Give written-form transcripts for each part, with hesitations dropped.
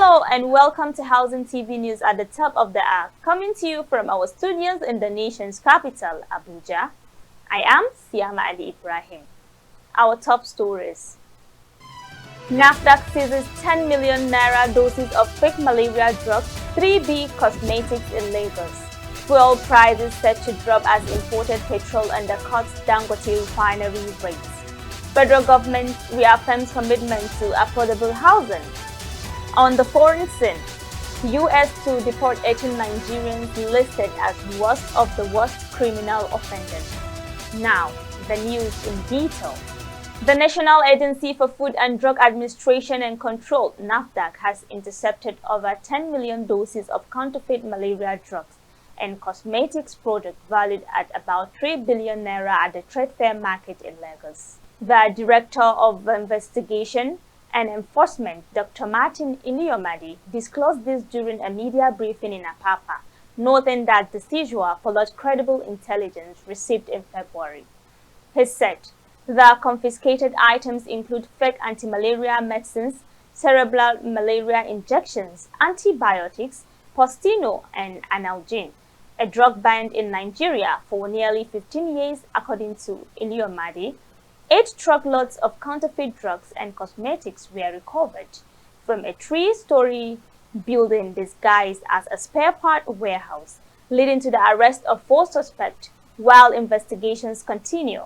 Hello and welcome to Housing TV News at the top of the hour, coming to you from our studios in the nation's capital, Abuja. I am Siama Ali Ibrahim. Our top stories. NAFDAC seizes 10 million naira doses of fake malaria drugs, 3B Cosmetics in Lagos. Fuel prices set to drop as imported petrol undercuts Dangote refinery rates. Federal government reaffirms commitment to affordable housing. On the foreign scene, U.S. to deport 18 Nigerians listed as worst of the worst criminal offenders. Now, the news in detail. The National Agency for Food and Drug Administration and Control, NAFDAC, has intercepted over 10 million doses of counterfeit malaria drugs and cosmetics products valued at about 3 billion naira at the trade fair market in Lagos. The Director of Investigation and Enforcement, Dr. Martin Iliomadi, disclosed this during a media briefing in Apapa, noting that the seizure followed credible intelligence received in February. He said the confiscated items include fake anti-malaria medicines, cerebral malaria injections, antibiotics, Postino, and Analgin, a drug banned in Nigeria for nearly 15 years, according to Iliomadi. 8 truckloads of counterfeit drugs and cosmetics were recovered from a 3-story building disguised as a spare part warehouse, leading to the arrest of 4 suspects while investigations continue.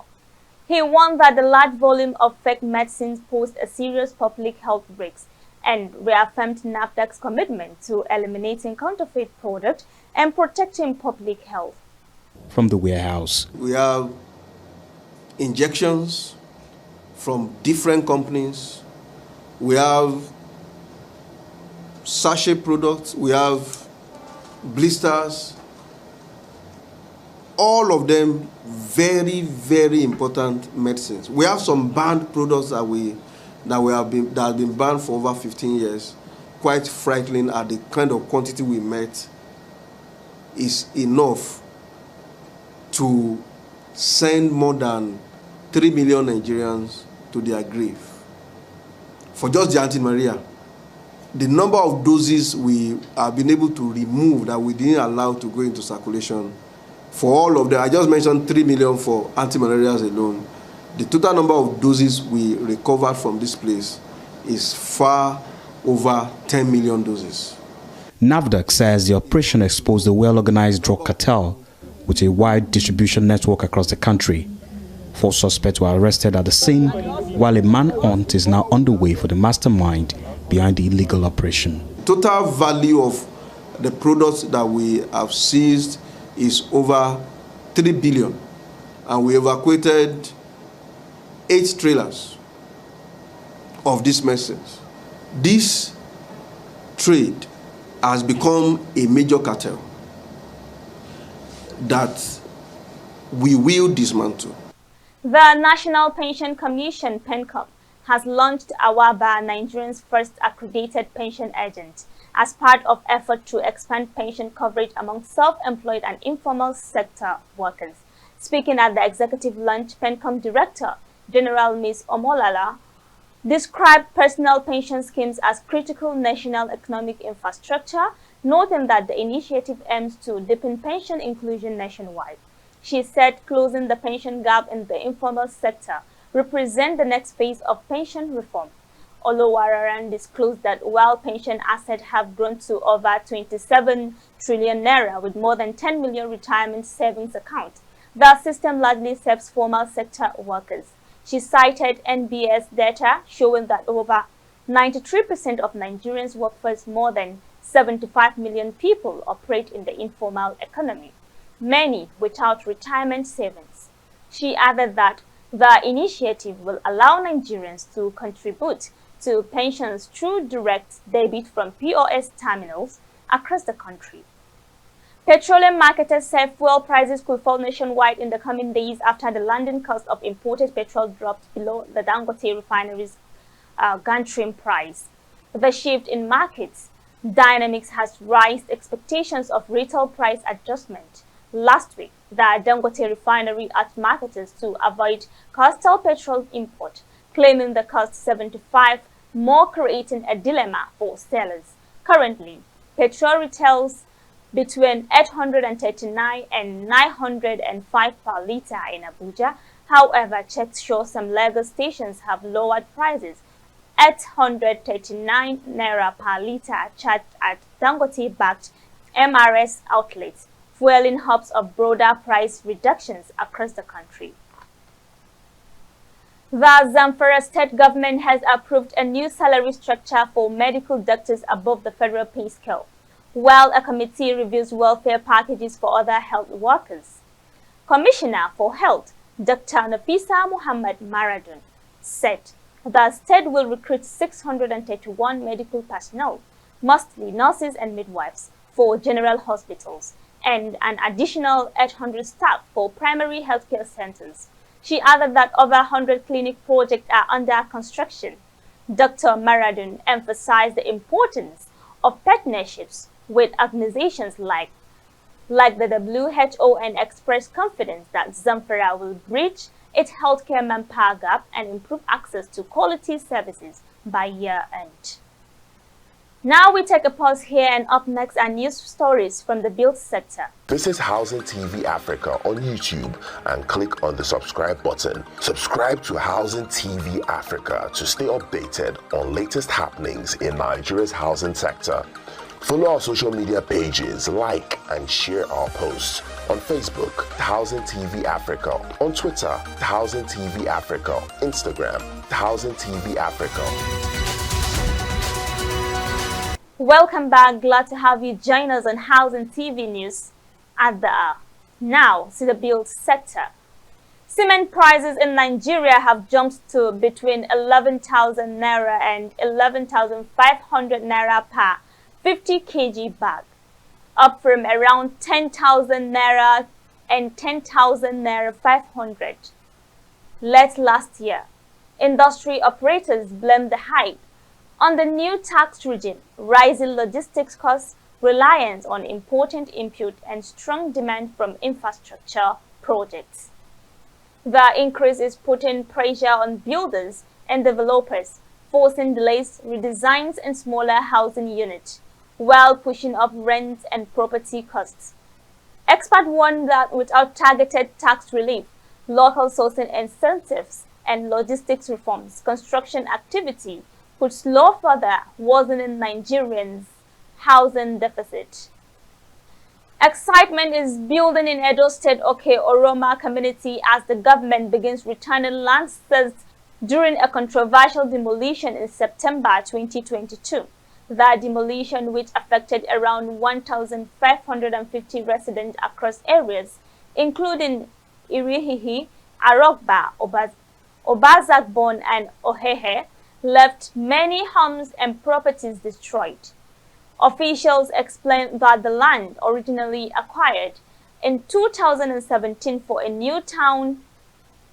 He warned that the large volume of fake medicines posed a serious public health risk and reaffirmed NAFDAC's commitment to eliminating counterfeit products and protecting public health. From the warehouse, we have injections from different companies. We have sachet products. We have blisters. All of them very, very important medicines. We have some banned products that have been banned for over 15 years. Quite frightening at the kind of quantity we met is enough to send more than 3 million Nigerians to their grave. For just the anti-malaria, the number of doses we have been able to remove that we didn't allow to go into circulation, for all of them, I just mentioned 3 million for anti-malarias alone. The total number of doses we recovered from this place is far over 10 million doses. NAFDAC says the operation exposed a well-organized drug cartel with a wide distribution network across the country. 4 suspects were arrested at the scene, while a manhunt is now underway for the mastermind behind the illegal operation. Total value of the products that we have seized is over 3 billion, and we evacuated 8 trailers of these medicines. This trade has become a major cartel that we will dismantle. The National Pension Commission, PENCOM, has launched Awaba, Nigeria's first accredited pension agent, as part of effort to expand pension coverage among self-employed and informal sector workers. Speaking at the executive launch, PENCOM Director General Ms. Omolala described personal pension schemes as critical national economic infrastructure, noting that the initiative aims to deepen pension inclusion nationwide. She said closing the pension gap in the informal sector represents the next phase of pension reform. Olowararan disclosed that while pension assets have grown to over 27 trillion naira with more than 10 million retirement savings accounts, the system largely serves formal sector workers. She cited NBS data showing that over 93% of Nigerians' workforce, more than 75 million people, operate in the informal economy, many without retirement savings. She added that the initiative will allow Nigerians to contribute to pensions through direct debit from POS terminals across the country. Petroleum marketers say fuel prices could fall nationwide in the coming days after the landing cost of imported petrol dropped below the Dangote refinery's gantry price. The shift in markets dynamics has raised expectations of retail price adjustment. Last week, the Dangote refinery asked marketers to avoid coastal petrol import, claiming the cost 75 more, creating a dilemma for sellers. Currently, petrol retails between 839 and 905 per litre in Abuja. However, checks show some Lagos stations have lowered prices. 839 naira per litre charged at Dangote-backed MRS outlets, fueling hopes of broader price reductions across the country. The Zamfara state government has approved a new salary structure for medical doctors above the federal pay scale, while a committee reviews welfare packages for other health workers. Commissioner for Health, Dr. Nafisa Muhammad Maradun, said the state will recruit 631 medical personnel, mostly nurses and midwives, for general hospitals, and an additional 800 staff for primary healthcare centers. She added that over 100 clinic projects are under construction. Dr. Maradun emphasized the importance of partnerships with organizations like the WHO and expressed confidence that Zamfara will bridge its healthcare manpower gap and improve access to quality services by year end. Now we take a pause here, and up next are news stories from the build sector. Visit Housing TV Africa on YouTube and click on the subscribe button. Subscribe to Housing TV Africa to stay updated on latest happenings in Nigeria's housing sector. Follow our social media pages, like and share our posts. On Facebook, Housing TV Africa. On Twitter, Housing TV Africa. Instagram, Housing TV Africa. Welcome back. Glad to have you join us on Housing TV News at the hour. Now, to the build sector. Cement prices in Nigeria have jumped to between 11,000 naira and 11,500 naira per 50 kg bag, up from around 10,000 naira and 10,000 naira 500 late last year. Industry operators blame the hike on the new tax regime, rising logistics costs, reliance on important input, and strong demand from infrastructure projects. The increase is putting pressure on builders and developers, forcing delays, redesigns, and smaller housing units, while pushing up rent and property costs. Experts warn that without targeted tax relief, local sourcing incentives, and logistics reforms, construction activity could slow further, worsening Nigerians' housing deficit. Excitement is building in Edo State Oke-Oroma community as the government begins returning land seized during a controversial demolition in September 2022. The demolition, which affected around 1,550 residents across areas, including Irihihi, Arokba, Obazagbon, and Ohehe, left many homes and properties destroyed. Officials explained that the land, originally acquired in 2017 for a new town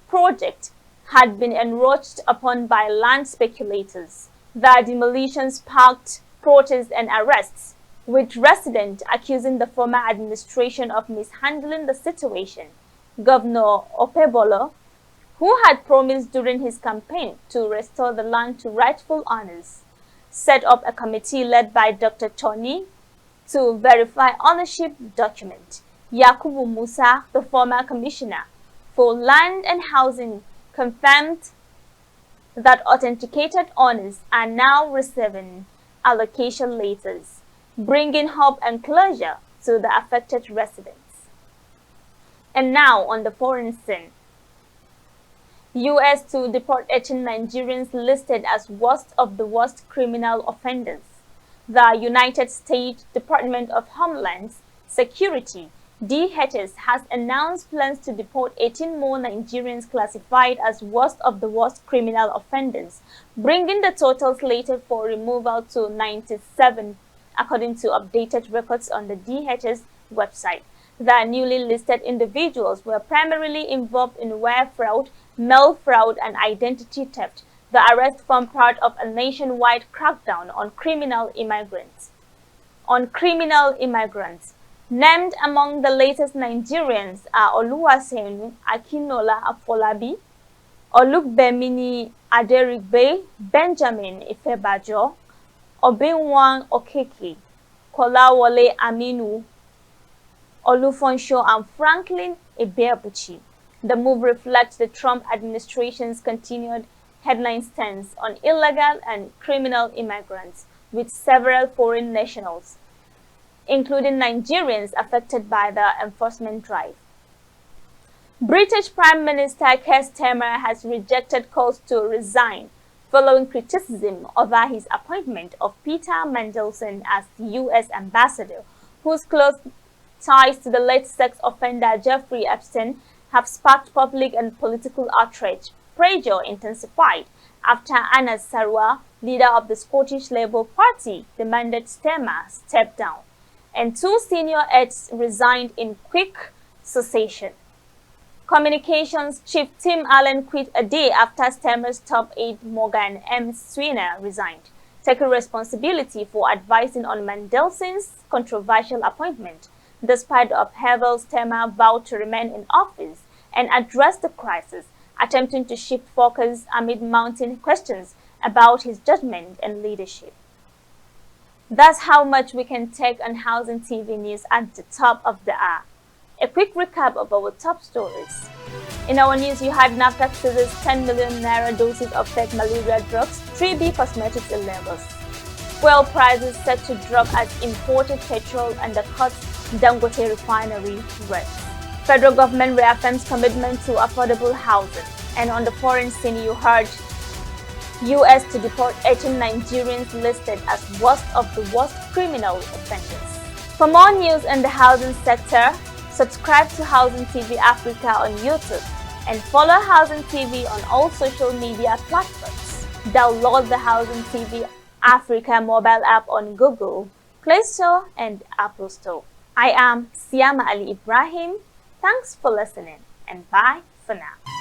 project, had been encroached upon by land speculators. The demolition sparked protests and arrests, with residents accusing the former administration of mishandling the situation. Governor Opebolo, who had promised during his campaign to restore the land to rightful owners, set up a committee led by Dr. Tony to verify ownership documents. Yakubu Musa, the former commissioner for land and housing, confirmed that authenticated owners are now receiving allocation letters, bringing hope and closure to the affected residents. And now on the foreign scene. U.S. to deport 18 Nigerians listed as worst of the worst criminal offenders. The United States Department of Homeland Security, DHS, has announced plans to deport 18 more Nigerians classified as worst of the worst criminal offenders, bringing the total slated for removal to 97, according to updated records on the DHS website. The newly listed individuals were primarily involved in wire fraud, mail fraud, and identity theft. The arrests form part of a nationwide crackdown on criminal immigrants. Named among the latest Nigerians are Oluwasenu Akinola Afolabi, Olugbemini Aderigbe, Benjamin Ifebajo, Obinwan Okeke, Kolawole Aminu, Olufonsho, and Franklin Ebeabuchi. The move reflects the Trump administration's continued headline stance on illegal and criminal immigrants, with several foreign nationals, including Nigerians, affected by the enforcement drive. British Prime Minister Keir Starmer has rejected calls to resign following criticism over his appointment of Peter Mandelson as the U.S. ambassador, whose close ties to the late sex offender Jeffrey Epstein have sparked public and political outrage. Pressure intensified after Anas Sarwar, leader of the Scottish Labour Party, demanded Starmer step down, and two senior aides resigned in quick succession. Communications chief Tim Allen quit a day after Starmer's top aide Morgan M. Sweeney resigned, taking responsibility for advising on Mandelson's controversial appointment. Despite the upheaval, Starmer vowed to remain in office and address the crisis, attempting to shift focus amid mounting questions about his judgment and leadership. That's how much we can take on Housing TV News at the top of the hour. A quick recap of our top stories. In our news, you had NAFDAC seizes 10 million naira doses of fake malaria drugs, 3B Cosmetics in Lagos. Fuel prices set to drop as imported petrol undercuts Dangote refinery rates. Federal government reaffirms commitment to affordable housing. And on the foreign scene, you heard U.S. to deport 18 Nigerians listed as worst of the worst criminal offenders. For more news in the housing sector, subscribe to Housing TV Africa on YouTube and follow Housing TV on all social media platforms. Download the Housing TV Africa mobile app on Google Play Store and Apple Store. I am Siama Ali Ibrahim. Thanks for listening and bye for now.